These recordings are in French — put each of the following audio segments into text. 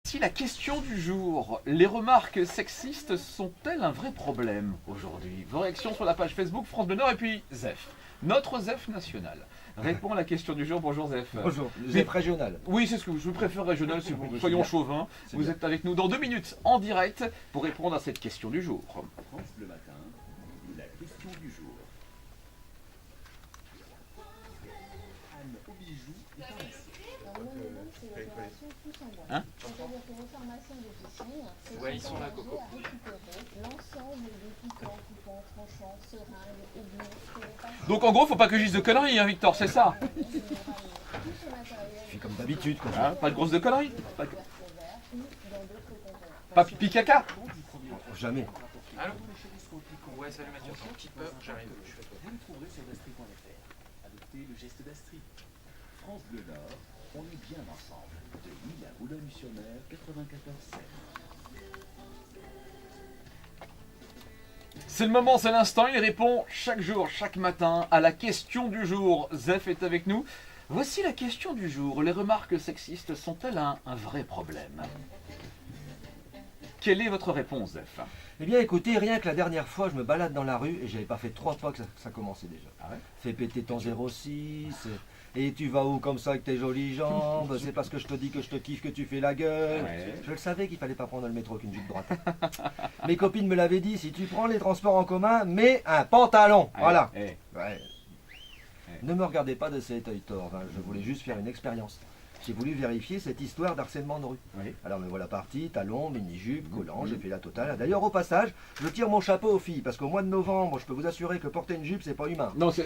Si la question du jour, les remarques sexistes sont-elles un vrai problème aujourd'hui? Vos réactions sur la page Facebook France Bleu Nord et puis Zef. Notre Zef national répond à la question du jour. Bonjour Zef. Bonjour, Zef régional. Oui, c'est ce que je préfère régional, si vous soyons chauvins. C'est Vous bien. êtes avec nous dans 2 minutes en direct pour répondre à cette question du jour. France Bleu Matin, la question du jour. Anne Aubijoux est en acier. Hein? Ouais, ils sont là, Coco. Donc en gros, faut pas que je dise de conneries, hein, Victor, c'est ça? Je suis comme d'habitude. quoi. Hein, pas de grosses de conneries? Pas pipi caca? Jamais. Allô? Ouais, salut Mathieu, attends un petit peu, j'arrive, je suis à toi. Vous le trouverez sur dastri.fr. Adoptez le geste d'Astrid. France Bleu Nord, on est bien ensemble. De Lille à Boulogne-sur-Mer, 94.7. C'est le moment, c'est l'instant, il répond chaque jour, chaque matin à la question du jour. Zef est avec nous. Voici la question du jour. Les remarques sexistes sont-elles un vrai problème? Quelle est votre réponse, Zef? Eh bien écoutez, rien que la dernière fois, je me balade dans la rue et j'avais pas fait 3 pas que ça commençait déjà. Ah ouais? Fais péter ton 06, et tu vas où comme ça avec tes jolies jambes, c'est parce que je te dis que je te kiffe que tu fais la gueule. Ouais. Je le savais qu'il fallait pas prendre le métro qu'une jupe droite. Mes copines me l'avaient dit, si tu prends les transports en commun, mets un pantalon. Voilà. Eh, Ouais. Ne me regardez pas de cet œil tort, hein. Je voulais juste faire une expérience. J'ai voulu vérifier cette histoire d'harcèlement de rue. oui. Alors me voilà parti, talons, mini-jupe, collant, j'ai fait la totale. D'ailleurs au passage, je tire mon chapeau aux filles, parce qu'au mois de novembre, je peux vous assurer que porter une jupe, c'est pas humain. Non, c'est...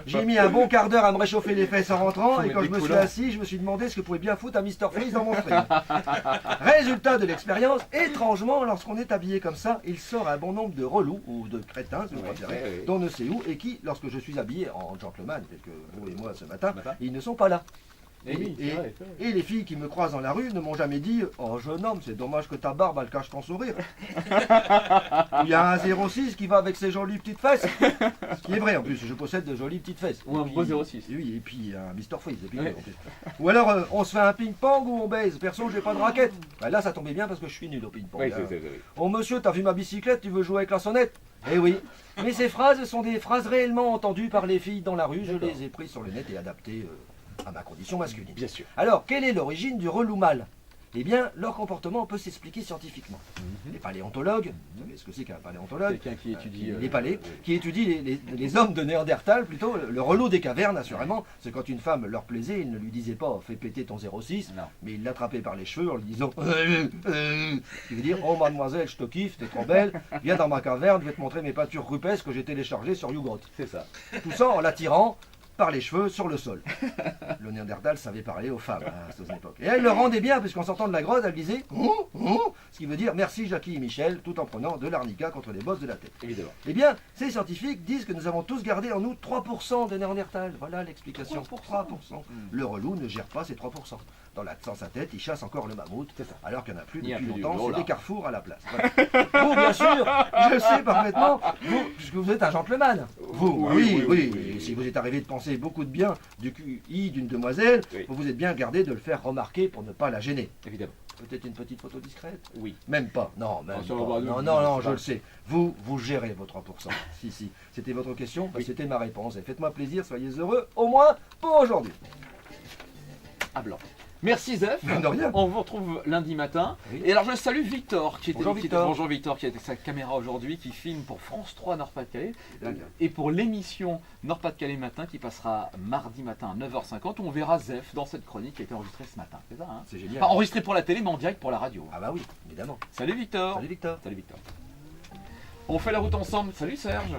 J'ai mis un bon quart d'heure à me réchauffer les fesses en rentrant, Faut et quand mettre je des me suis collants. assis, je me suis demandé ce que pouvait bien foutre un Mr Freeze dans mon string. Résultat de l'expérience, étrangement, lorsqu'on est habillé comme ça, il sort un bon nombre de relous, ou de crétins, si vous Ouais, préférez, ouais, ouais. d'on ne sait où, et qui, lorsque je suis habillé en gentleman, tel que vous et moi ce matin, Matin. ils ne sont pas là. Eh oui, c'est vrai, c'est vrai. Et les filles qui me croisent dans la rue ne m'ont jamais dit « Oh jeune homme, c'est dommage que ta barbe elle cache ton sourire. » Il y a un 06 qui va avec ses jolies petites fesses. Ce qui est vrai en plus, je possède de jolies petites fesses. Ou un Et beau puis- 06. Oui, et puis un Mr Freeze. Et puis, Ouais. en plus. Ou alors on se fait un ping-pong ou on baise. Perso, j'ai pas de raquette. Bah, là, ça tombait bien parce que je suis nul au ping-pong. Oui, hein. c'est... Oh monsieur, t'as vu ma bicyclette, tu veux jouer avec la sonnette? Eh oui. Mais ces phrases sont des phrases réellement entendues par les filles dans la rue. Je les ai prises sur le net et adaptées à ma condition masculine. Bien sûr. Alors, quelle est l'origine du relou mâle? Eh bien, leur comportement peut s'expliquer scientifiquement. Les paléontologues, vous savez ce que c'est qu'un paléontologue? Quelqu'un qui étudie... Les palais, qui étudient les hommes de Néandertal, plutôt, le relou des cavernes, assurément. C'est quand une femme leur plaisait, ils ne lui disaient pas « fais péter ton 06 Non. », mais ils l'attrapaient par les cheveux en lui disant qui veut dire « Oh mademoiselle, je te kiffe, t'es trop belle, viens dans ma caverne, je vais te montrer mes peintures rupestres que j'ai téléchargées sur YouGrot. » C'est ça. Tout ça en l'attirant par les cheveux sur le sol. Le Néandertal savait parler aux femmes à cette époque. Et elle le rendait bien, puisqu'en sortant de la grotte, elle disait ce qui veut dire merci Jackie et Michel, tout en prenant de l'arnica contre les bosses de la tête. Évidemment. Eh bien, ces scientifiques disent que nous avons tous gardé en nous 3% de Néandertal. Voilà l'explication. 3%. Le relou ne gère pas ces 3%. Dans sa tête, il chasse encore le mammouth, C'est ça. alors qu'il n'y en a plus Il y a depuis plus du longtemps, gros, c'est là. des carrefours à la place. Voilà. Vous, bien sûr, je sais parfaitement, vous, puisque vous êtes un gentleman. Vous, oui. Et si vous êtes arrivé de penser beaucoup de bien du QI d'une demoiselle, Oui. vous vous êtes bien gardé de le faire remarquer pour ne pas la gêner. Évidemment. Peut-être une petite photo discrète? Oui. Même pas, non, même Ah, ça pas. va pas, Non, nous, non, non, c'est je pas- le sais. Vous gérez vos 3%. Si. C'était votre question? Bah, Oui. c'était ma réponse. Et faites-moi plaisir, soyez heureux, au moins pour aujourd'hui. À blanc. Merci Zef. De rien. On vous retrouve lundi matin. Oui. Et alors je salue Victor qui était Bonjour, Victor. bonjour Victor qui est avec sa caméra aujourd'hui, qui filme pour France 3 Nord-Pas-de-Calais Dingue. et pour l'émission Nord-Pas-de-Calais matin qui passera mardi matin à 9h50 où on verra Zef dans cette chronique qui a été enregistrée ce matin. C'est ça hein? C'est génial. Pas enregistrée pour la télé mais en direct pour la radio. Ah bah oui, évidemment. Salut Victor. Salut Victor. Salut Victor. On fait la route ensemble. Salut Serge.